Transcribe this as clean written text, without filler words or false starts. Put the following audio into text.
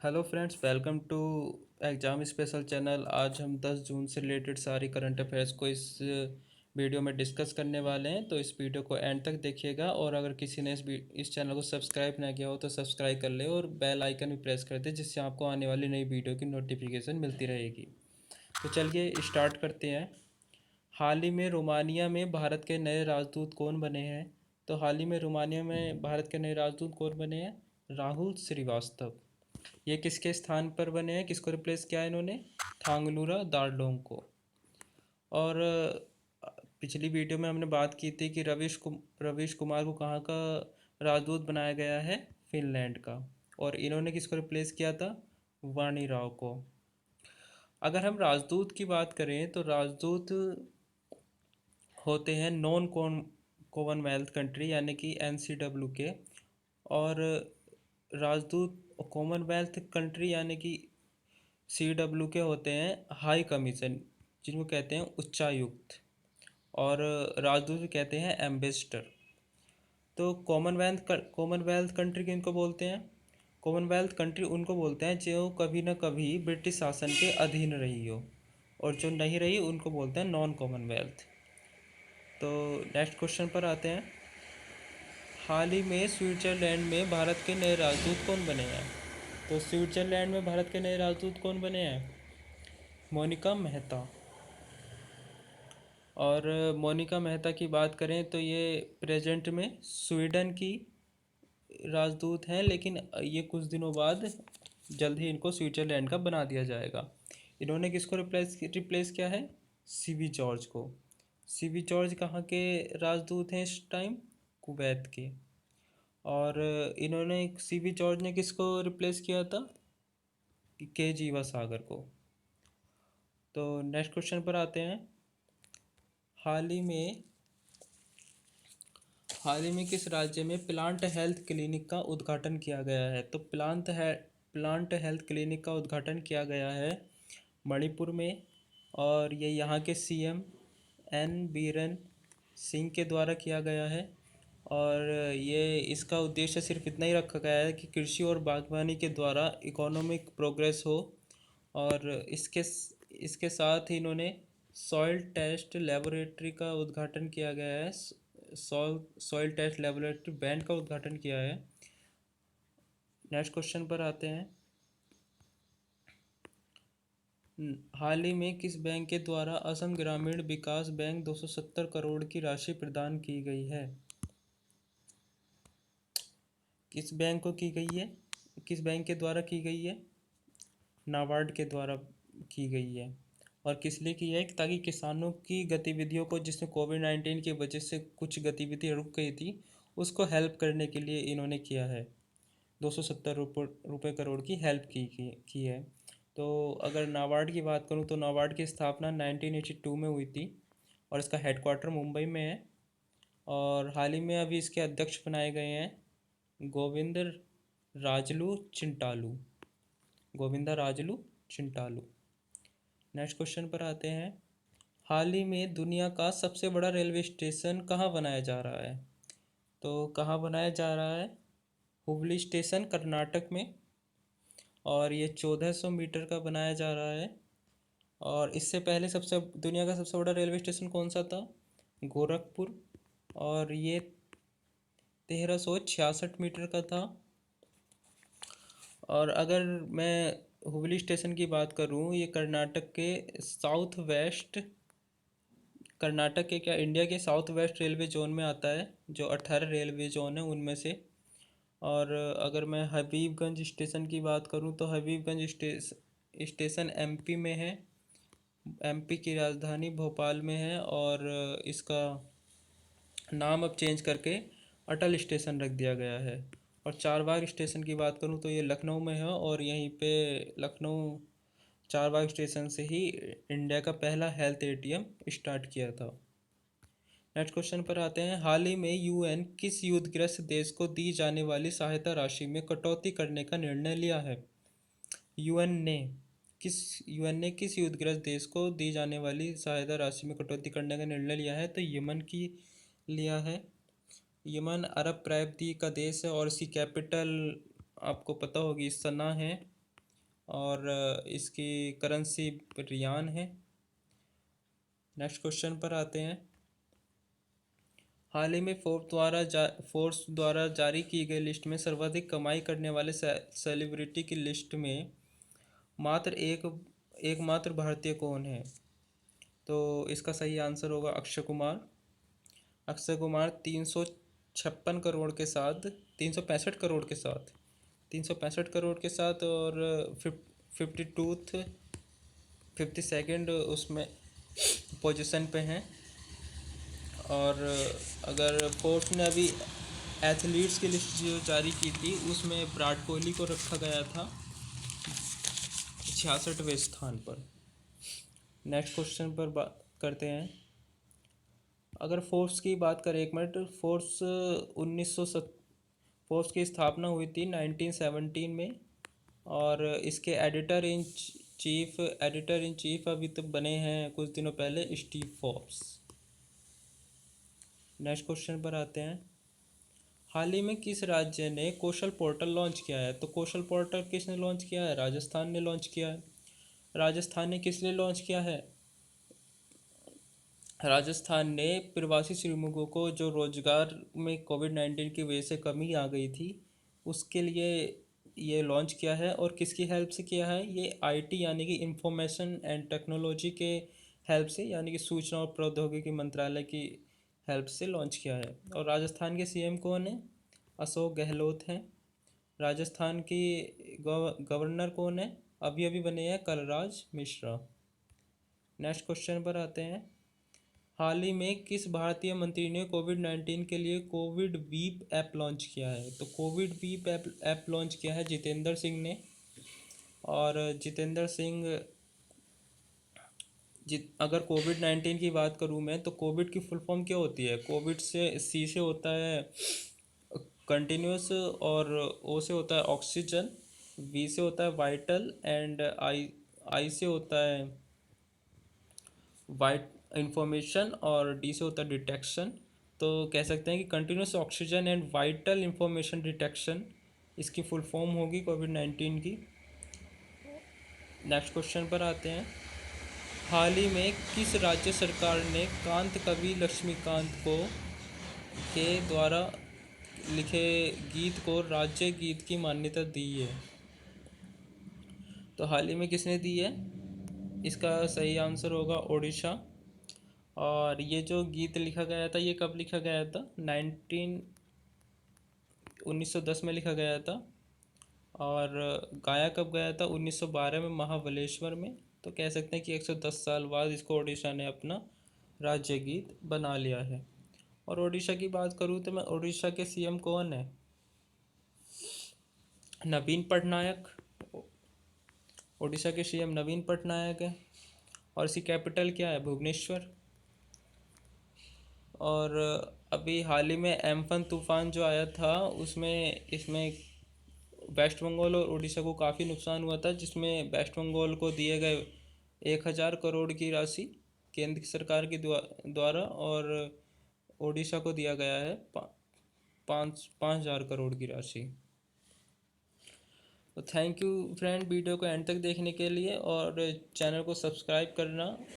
Hello friends, welcome to exam special channel. आज हम 10 जून से रिलेटेड सारी करंट अफेयर्स को इस वीडियो में डिस्कस करने वाले हैं। तो इस वीडियो को एंड तक देखिएगा और अगर किसी ने इस चैनल को सब्सक्राइब ना किया हो तो सब्सक्राइब कर ले और बेल आइकन भी प्रेस कर दे, जिससे आपको आने वाली नई वीडियो की नोटिफिकेशन मिलती रहेगी। तो चलिए स्टार्ट करते हैं। हाल ही में रोमानिया में भारत के नए राजदूत कौन बने हैं? तो हाल ही में रोमानिया में भारत के नए राजदूत कौन बने हैं? राहुल श्रीवास्तव। ये किसके स्थान पर बने हैं? किसको रिप्लेस किया है इन्होंने? थांगलूरा दारडोंग को। और पिछली वीडियो में हमने बात की थी कि रवीश कुमार को कहाँ का राजदूत बनाया गया है? फिनलैंड का। और इन्होंने किसको रिप्लेस किया था? वाणी राव को। अगर हम राजदूत की बात करें तो राजदूत होते हैं नॉन कॉमनवेल्थ कंट्री यानी कि NCW के। और राजदूत कॉमनवेल्थ कंट्री यानी कि CW के होते हैं हाई कमीशन, जिनको कहते हैं उच्चायुक्त। और राजदूत कहते हैं एम्बेसडर। तो कॉमनवेल्थ कंट्री किनको बोलते हैं? कॉमनवेल्थ कंट्री उनको बोलते हैं जो कभी ना कभी ब्रिटिश शासन के अधीन रही हो, और जो नहीं रही उनको बोलते हैं नॉन कॉमनवेल्थ। तो नेक्स्ट क्वेश्चन पर आते हैं। हाल ही में स्विट्जरलैंड में भारत के नए राजदूत कौन बने हैं? तो स्विट्जरलैंड में भारत के नए राजदूत कौन बने हैं? मोनिका मेहता। और मोनिका मेहता की बात करें तो ये प्रेजेंट में स्वीडन की राजदूत हैं, लेकिन ये कुछ दिनों बाद जल्द ही इनको स्विट्जरलैंड का बना दिया जाएगा। इन्होंने किसको रिप्लेस किया है? सीवी जॉर्ज को। सीवी जॉर्ज कहाँ के राजदूत हैं इस टाइम? कुवैत के। और इन्होंने सीवी जॉर्ज ने किसको रिप्लेस किया था? के जीवा सागर को। तो नेक्स्ट क्वेश्चन पर आते हैं। हाल ही में हाल ही में किस राज्य में प्लांट हेल्थ क्लिनिक का उद्घाटन किया गया है? तो प्लांट हेल्थ क्लिनिक का उद्घाटन किया गया है मणिपुर में। और ये यहाँ के CM N बीरेन सिंह के द्वारा किया गया है। और ये इसका उद्देश्य सिर्फ इतना ही रखा गया है कि कृषि और बागवानी के द्वारा इकोनॉमिक प्रोग्रेस हो। और इसके साथ ही इन्होंने सॉइल टेस्ट लेबोरेटरी का उद्घाटन किया गया है। सॉइल टेस्ट लेबोरेटरी बैंड का उद्घाटन किया है। नेक्स्ट क्वेश्चन पर आते हैं। हाल ही में किस बैंक के द्वारा असम ग्रामीण विकास बैंक 270 करोड़ की राशि प्रदान की गई है? किस बैंक को की गई है? किस बैंक के द्वारा की गई है? नाबार्ड के द्वारा की गई है। और किस लिए की है? ताकि किसानों की गतिविधियों को, जिसमें कोविड-19 की वजह से कुछ गतिविधियाँ रुक गई थी, उसको हेल्प करने के लिए इन्होंने किया है। 270 रुपये करोड़ की हेल्प की है। तो अगर नाबार्ड की बात करूँ तो नाबार्ड की स्थापना 1982 में हुई थी और इसका हेडक्वार्टर मुंबई में है। और हाल ही में अभी इसके अध्यक्ष बनाए गए हैं गोविंद राजलू चिंटालू। गोविंदा राजलू चिंटालू। नेक्स्ट क्वेश्चन पर आते हैं। हाल ही में दुनिया का सबसे बड़ा रेलवे स्टेशन कहाँ बनाया जा रहा है? तो कहाँ बनाया जा रहा है? हुबली स्टेशन कर्नाटक में। और ये 1400 मीटर का बनाया जा रहा है। और इससे पहले सबसे दुनिया का सबसे बड़ा रेलवे स्टेशन कौन सा था? गोरखपुर। और ये 1366 मीटर का था। और अगर मैं हुबली स्टेशन की बात करूँ, ये कर्नाटक के क्या इंडिया के साउथ वेस्ट रेलवे जोन में आता है, जो 18 रेलवे जोन है उनमें से। और अगर मैं हबीबगंज स्टेशन की बात करूं तो हबीबगंज स्टेशन MP में है। MP की राजधानी भोपाल में है। और इसका नाम अब चेंज करके अटल स्टेशन रख दिया गया है। और चारबाग स्टेशन की बात करूं तो ये लखनऊ में है। और यहीं पे लखनऊ चारबाग स्टेशन से ही इंडिया का पहला हेल्थ ATM स्टार्ट किया था। नेक्स्ट क्वेश्चन पर आते हैं। हाल ही में UN किस युद्धग्रस्त देश को दी जाने वाली सहायता राशि में कटौती करने का निर्णय लिया है? यूएन ने किस युद्धग्रस्त देश को दी जाने वाली सहायता राशि में कटौती करने का निर्णय लिया है? तो यमन की लिया है। यमन अरब प्रायद्वीप का देश है और इसकी कैपिटल आपको पता होगी सना है। और इसकी करेंसी रियान है। नेक्स्ट क्वेश्चन पर आते हैं। हाल ही में फोर्ब्स द्वारा जारी की गई लिस्ट में सर्वाधिक कमाई करने वाले सेलिब्रिटी की लिस्ट में मात्र एकमात्र भारतीय कौन है? तो इसका सही आंसर होगा अक्षय कुमार। अक्षय कुमार 356 करोड़ के साथ 365 करोड़ के साथ 365 करोड़ के साथ और 52nd उसमें पोजीशन पे हैं। और अगर फोर्ब्स ने अभी एथलीट्स की लिस्ट जो जारी की थी उसमें विराट कोहली को रखा गया था 66वें स्थान पर। नेक्स्ट क्वेश्चन पर बात करते हैं। अगर फोर्ब्स की बात करें, एक मिनट, फोर्ब्स की स्थापना हुई थी 1917 में और इसके एडिटर इन चीफ अभी तो बने हैं कुछ दिनों पहले स्टीव फोर्ब्स। नेक्स्ट क्वेश्चन पर आते हैं। हाल ही में किस राज्य ने कौशल पोर्टल लॉन्च किया है? तो कौशल पोर्टल किसने लॉन्च किया है? राजस्थान ने लॉन्च किया है। राजस्थान ने किस लिए लॉन्च किया है? राजस्थान ने प्रवासी श्रमिकों को जो रोजगार में कोविड-19 की वजह से कमी आ गई थी उसके लिए ये लॉन्च किया है। और किसकी हेल्प से किया है? ये आईटी यानी कि इंफॉर्मेशन एंड टेक्नोलॉजी के हेल्प से, यानी कि सूचना और प्रौद्योगिकी मंत्रालय की हेल्प से लॉन्च किया है। और राजस्थान के सीएम कौन है? अशोक गहलोत हैं। राजस्थान की गवर्नर कौन है? अभी अभी बने हैं कलराज मिश्रा। नेक्स्ट क्वेश्चन पर आते हैं। हाल ही में किस भारतीय मंत्री ने कोविड-19 के लिए कोविड वीप ऐप लॉन्च किया है? तो कोविड वीप ऐप लॉन्च किया है जितेंद्र सिंह ने। और जितेंद्र सिंह अगर कोविड-19 की बात करूँ मैं, तो कोविड की फुल फॉर्म क्या होती है? कोविड से होता है कंटिन्यूस, और ओ से होता है ऑक्सीजन, वी से होता है वाइटल, एंड आई से होता है वाइट इंफॉर्मेशन, और डी से होता है डिटेक्शन। तो कह सकते हैं कि continuous oxygen and vital information detection इसकी फुल फॉर्म होगी कोविड-19 की। नेक्स्ट क्वेश्चन पर आते हैं। हाल ही में किस राज्य सरकार ने कांत कवि लक्ष्मीकांत को के द्वारा लिखे गीत को राज्य गीत की मान्यता दी है? तो हाल ही में किसने दी है? इसका सही आंसर होगा ओडिशा। और ये जो गीत लिखा गया था ये कब लिखा गया था? 1910 में लिखा गया था। और गाया कब गया था? 1912 में महाबलेश्वर में। तो कह सकते हैं कि 110 साल बाद इसको ओडिशा ने अपना राज्य गीत बना लिया है। और ओडिशा की बात करूँ तो मैं ओडिशा के सीएम कौन है? नवीन पटनायक। ओडिशा के सीएम नवीन पटनायक है। और इसकी कैपिटल क्या है? भुवनेश्वर। और अभी हाल ही में एम्फन तूफान जो आया था उसमें इसमें वेस्ट बंगाल और उड़ीसा को काफ़ी नुकसान हुआ था, जिसमें वेस्ट बंगाल को दिए गए 1000 करोड़ की राशि केंद्र सरकार के द्वारा, और उड़ीसा को दिया गया है 5000 करोड़ की राशि। तो थैंक यू फ्रेंड वीडियो को एंड तक देखने के लिए, और चैनल को सब्सक्राइब करना